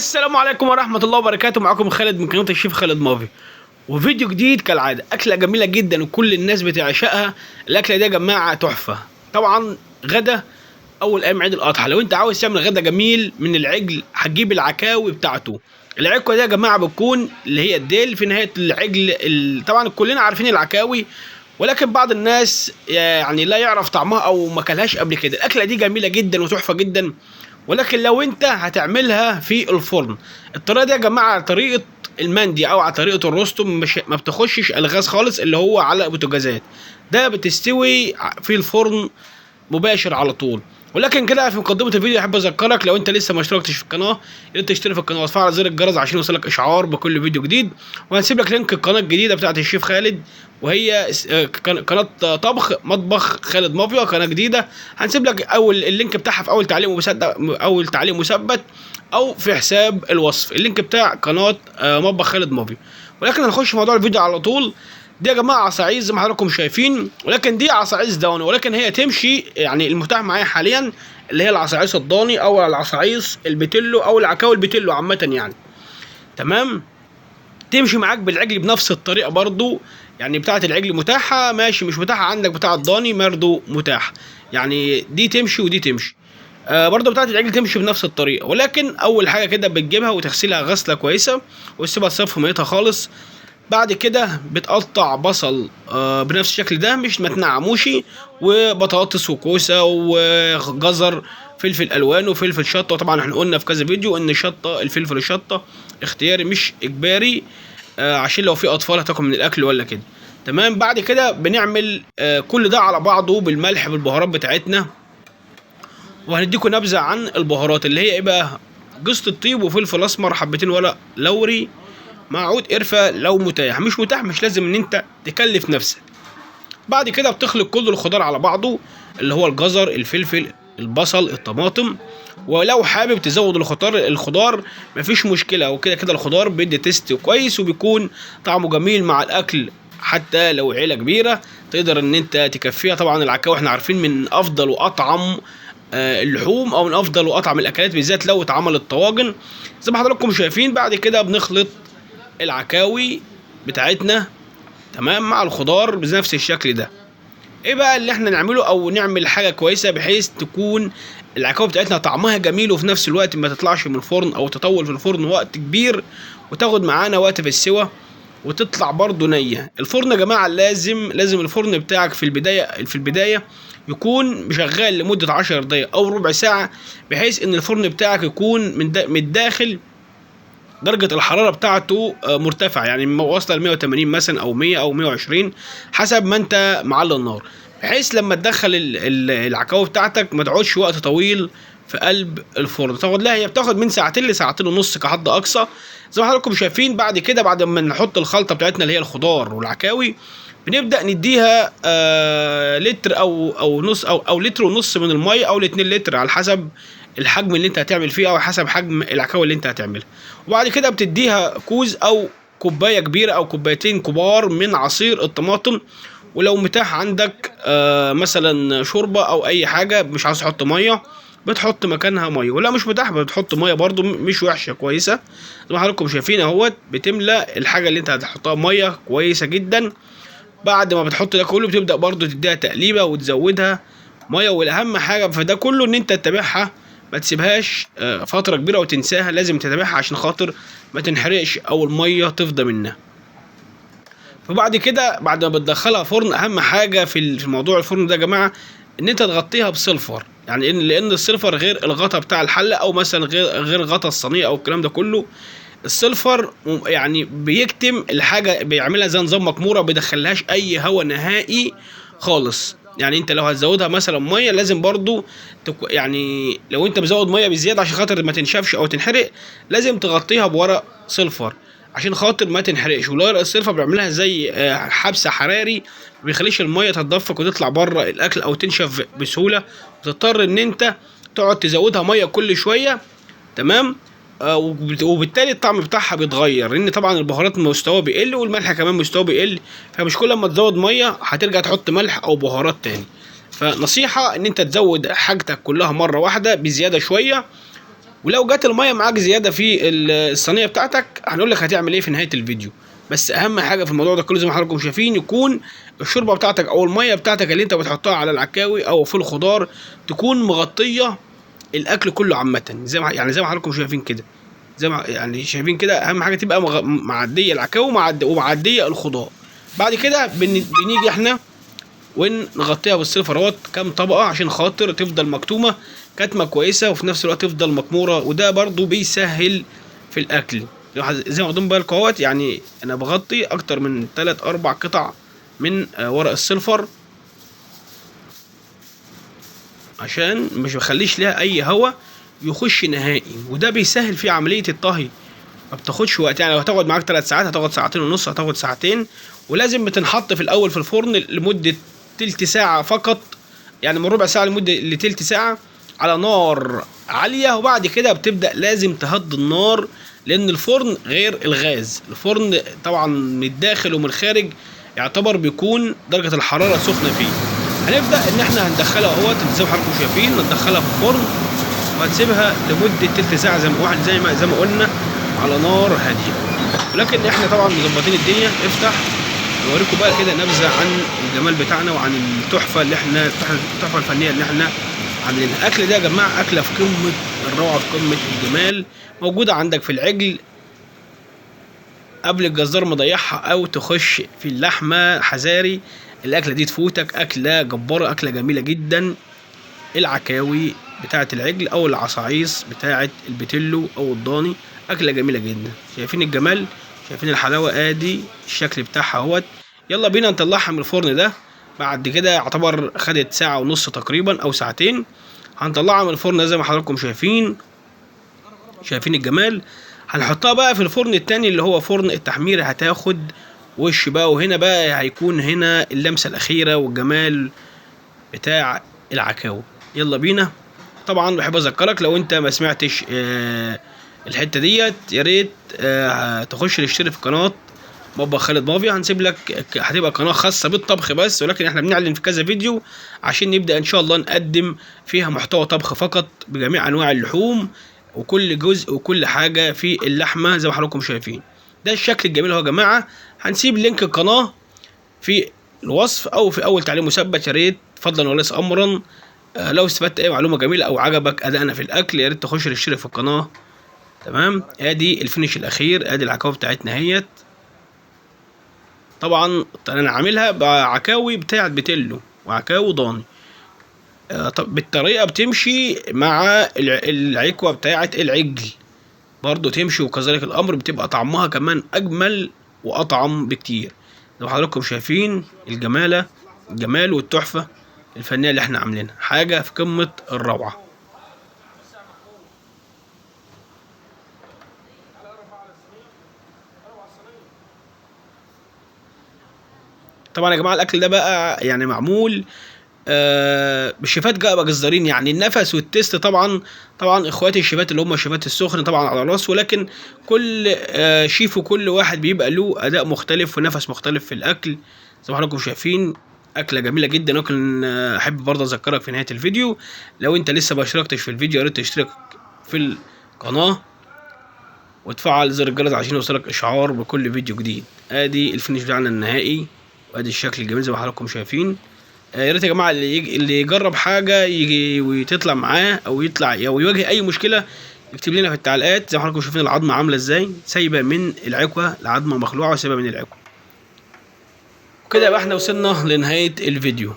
السلام عليكم ورحمة الله وبركاته. معكم خالد من قناة الشيف خالد مافي، وفيديو جديد كالعادة. أكلة جميلة جدا وكل الناس بتعشقها. الأكلة دي يا جماعة تحفة. طبعا غدا أول أيام عيد الأضحى، لو أنت عاوز تعمل غدا جميل من العجل هتجيب العكاوي بتاعته. العكوة دي يا جماعة بتكون اللي هي الديل في نهاية العجل. طبعا كلنا عارفين العكاوي، ولكن بعض الناس يعني لا يعرف طعمها أو ما كلهاش قبل كده. الأكلة دي جميلة جدا وتحفة جدا، ولكن لو انت هتعملها في الفرن، الطريقه دي يا جماعه طريقه المندي او على طريقه الروستم، مش ما بتخشش الغاز خالص اللي هو على البوتاجازات، ده بتستوي في الفرن مباشر على طول. ولكن كده في مقدمه الفيديو احب اذكرك لو انت لسه ما اشتركتش في القناه، يا ريت تشترك في القناه وتفعل زر الجرس عشان يوصلك اشعار بكل فيديو جديد. وهنسيب لك لينك القناه الجديده بتاعت الشيف خالد، وهي قناه طبخ مطبخ خالد مافيا، قناه جديده. هنسيب لك اللينك بتاعها في اول تعليق مثبت او في حساب الوصف، اللينك بتاع قناه مطبخ خالد مافيا. ولكن هنخش في موضوع الفيديو على طول. دي يا جماعه عصاعيز زي ما حضراتكم شايفين، ولكن دي عصاعيز ضاني، ولكن هي تمشي يعني المتاح معايا حاليا اللي هي العصاعيز الضاني او العصاعيز البتلو او العكاوي البتلو عامه يعني. تمام، تمشي معاك بالعجل بنفس الطريقه برضو. يعني بتاعه العجل متاحه ماشي، مش متاحه عندك بتاعه الضاني برضو متاح، يعني دي تمشي ودي تمشي. برضو بتاعه العجل تمشي بنفس الطريقه، ولكن اول حاجه كده بتجيبها وتغسلها غسله كويسه وتسيبها تصفي ميتها خالص. بعد كده بتقطع بصل بنفس الشكل ده، مش ما تنعموش، وبطاطس وكوسه وجزر، فلفل الوان وفلفل شطه. طبعا احنا قلنا في كذا فيديو ان الفلفل الشطه اختياري مش اجباري، عشان لو في اطفال هتاكل من الاكل ولا كده. تمام، بعد كده بنعمل كل ده على بعضه بالملح بالبهارات بتاعتنا. وهنديكم نبذه عن البهارات اللي هي ايه بقى: جوز الطيب وفلفل اسمر، حبتين ورق لوري، مع عود قرفه لو متاح. مش متاح مش لازم ان انت تكلف نفسك. بعد كده بتخلط كل الخضار على بعضه اللي هو الجزر الفلفل البصل الطماطم. ولو حابب تزود الخضار مفيش مشكله، وكده كده الخضار بيدي تيست كويس وبيكون طعمه جميل مع الاكل. حتى لو عيله كبيره تقدر ان انت تكفيها. طبعا العكاوي احنا عارفين من افضل واطعم اللحوم، او من افضل واطعم الاكلات بالذات لو اتعملت طواجن زي ما حضراتكم شايفين. بعد كده بنخلط العكاوي بتاعتنا تمام مع الخضار بنفس الشكل ده. ايه بقى اللي احنا نعمله او نعمل حاجه كويسه بحيث تكون العكاوي بتاعتنا طعمها جميل وفي نفس الوقت ما تطلعش من الفرن او تطول في الفرن وقت كبير وتاخد معانا وقت في السوا وتطلع برضو نيه. الفرن يا جماعه لازم الفرن بتاعك في البدايه يكون شغال لمده 10 دقايق او ربع ساعه، بحيث ان الفرن بتاعك يكون من الداخل درجة الحرارة بتاعته مرتفعة، يعني واصلة ل 180 مثلا أو 100 أو 120 حسب ما أنت معلي النار، بحيث لما تدخل العكاوي بتاعتك ما تقعدش وقت طويل في قلب الفرن. تاخد لها، هي بتاخد من ساعتين لساعتين ونص كحد أقصى زي ما حضراتكم شايفين. بعد كده بعد ما نحط الخلطة بتاعتنا اللي هي الخضار والعكاوي بنبدأ نديها لتر أو نص أو لتر ونص من المية أو 2 لتر على حسب الحجم اللي انت هتعمل فيه او حسب حجم العكاوي اللي انت هتعملها. وبعد كده بتديها كوز او كوبايه كبيره او كوبايتين كبار من عصير الطماطم. ولو متاح عندك مثلا شوربه او اي حاجه مش عاوز تحط ميه بتحط مكانها ميه، ولا مش متاح بتحط ميه برضو مش وحشه كويسه زي ما حضراتكم شايفين اهوت. بتملى الحاجه اللي انت هتحطها ميه كويسه جدا. بعد ما بتحط ده كله بتبدا برضو تديها تقليبه وتزودها ميه. والاهم حاجه في ده كله ان انت تتابعها، ما تسيبهاش فتره كبيره وتنساها، لازم تتابعها عشان خاطر ما تنحرقش او الميه تفضى منها. فبعد كده بعد ما بتدخلها فرن، اهم حاجه في موضوع الفرن ده يا جماعه ان انت تغطيها بسلفر، يعني لان السلفر غير الغطا بتاع الحله او مثلا غير غطا الصينيه او الكلام ده كله. السلفر يعني بيكتم الحاجه، بيعملها زي نظام مكموره، بيدخلهاش اي هواء نهائي خالص. يعني انت لو هتزودها مثلا ميه لازم برضو يعني لو انت مزود ميه بزياده عشان خاطر ما تنشفش او تنحرق لازم تغطيها بورق سلفر عشان خاطر ما تنحرقش. والورق السلفر بيعملها زي حبس حراري، ما بيخليش الميه تتدفق وتطلع بره الاكل او تنشف بسهوله، وتضطر ان انت تقعد تزودها ميه كل شويه. تمام، وبالتالي الطعم بتاعها بيتغير، لان طبعا البهارات مستواه بيقل والملح كمان مستواه بيقل، فمش كل ما تزود ميه هترجع تحط ملح او بهارات تاني. فنصيحه ان انت تزود حاجتك كلها مره واحده بزياده شويه، ولو جت الميه معاك زياده في الصينيه بتاعتك هنقول لك هتعمل ايه في نهايه الفيديو. بس اهم حاجه في الموضوع ده كله زي ما حضراتكم شايفين يكون الشوربه بتاعتك او الميه بتاعتك اللي انت بتحطها على العكاوي او في الخضار تكون مغطيه الاكل كله عامه، زي ما حضراتكم شايفين كده، زي ما يعني شايفين كده. اهم حاجه تبقى معديه العكاوي ومعديه الخضار. بعد كده بنيجي احنا ونغطيها بالسلفرات كام طبقه عشان خاطر تفضل مكتومه كتمه كويسه وفي نفس الوقت تفضل مكموره، وده برضو بيسهل في الاكل. زي ما واخدين بالكم اهوت، يعني انا بغطي اكتر من 3-4 قطع من ورق السلفر عشان مش بخليش لها اي هوا يخش نهائي، وده بيسهل في عمليه الطهي. ما بتاخدش وقت، يعني لو هتاخد معاك 3 ساعات هتاخد 2.5 ساعات، هتاخد 2 ساعات. ولازم بتنحط في الاول في الفرن لمده تلت ساعه فقط، يعني من ربع ساعه لتلت ساعه على نار عاليه. وبعد كده بتبدا لازم تهدي النار، لان الفرن غير الغاز. الفرن طبعا من الداخل ومن الخارج يعتبر بيكون درجه الحراره سخنه فيه. هنبدا ان احنا هندخلها اهوت زي ما حضراتكم شايفين، ندخلها في الفرن وهتسيبها لمده تلت ساعه زي ما قلنا على نار هاديه. ولكن احنا طبعا مظبطين الدنيا. افتح نوريكم بقى كده نبذه عن الجمال بتاعنا وعن التحفه الفنيه اللي احنا عاملينها. الاكل ده يا جماعه اكله في قمه الروعه، في قمه الجمال، موجوده عندك في العجل قبل الجزار ما يضيعها، او تخش في اللحمه حذاري الاكله دي تفوتك. اكله جباره، اكله جميله جدا. العكاوي بتاعه العجل او العصاعيص بتاعه البتلو او الضاني، اكله جميله جدا. شايفين الجمال، شايفين الحلاوه، ادي الشكل بتاعها اهوت. يلا بينا نطلعها من الفرن ده. بعد كده يعتبر خدت ساعه ونص تقريبا او ساعتين. هنطلعها من الفرن زي ما حضراتكم شايفين الجمال. هنحطها بقى في الفرن التاني اللي هو فرن التحمير، هتاخد وش بقى، وهنا بقى هيكون هنا اللمسه الاخيره والجمال بتاع العكاوي. يلا بينا. طبعا بحب اذكرك لو انت ما سمعتش الحته ديت، يا ريت تخش تشترك في قناه مطبخ خالد مافيا. هنسيب لك، هتبقى قناه خاصه بالطبخ بس، ولكن احنا بنعلن في كذا فيديو عشان نبدا ان شاء الله نقدم فيها محتوى طبخ فقط بجميع انواع اللحوم وكل جزء وكل حاجه في اللحمه زي ما حضراتكم شايفين. ده الشكل الجميل اهو يا جماعه. هنسيب لينك القناه في الوصف او في اول تعليق مثبت. يا ريت فضلا وليس امرا لو استفدت اي معلومه جميله او عجبك ادائنا في الاكل، يا ريت تخش تشترك في القناه. تمام. ادي الفينش الاخير، ادي العكاوي بتاعتنا اهيت. طبعا انا عاملها بعكاوي بتاعه بتلو وعكاوي ضاني. بالطريقه بتمشي مع العكوه بتاعه العجل برضو تمشي، وكذلك الامر بتبقى طعمها كمان اجمل واطعم بكتير. لو حضراتكم شايفين الجمال والتحفه الفنيه اللي احنا عاملينها، حاجه في قمه الروعه. طبعا يا جماعه الاكل ده بقى يعني معمول بالشيفات بقى جزارين، يعني النفس والتست طبعا اخواتي الشيفات اللي هم الشيفات السخن طبعا على راسه، ولكن كل شيف وكل واحد بيبقى له اداء مختلف ونفس مختلف في الاكل. زي ما حضراتكم شايفين اكله جميله جدا. ممكن احب برضه اذكرك في نهايه الفيديو لو انت لسه ما اشتركتش في الفيديو، يا ريت تشترك في القناه وتفعل زر الجرس عشان يوصلك اشعار بكل فيديو جديد. ادي الفينش بتاعنا النهائي وادي الشكل الجميل زي ما حضراتكم شايفين. يا ريت يا جماعه اللي يجرب حاجه يجي وتطلع معاه او يطلع او يواجه اي مشكله يكتب لنا في التعليقات. زي ما حضراتكم شايفين العظمه عامله ازاي، سايبه من العكوه، العظمه مخلوعه وسايبه من العكوه. وكده يبقى احنا وصلنا لنهايه الفيديو.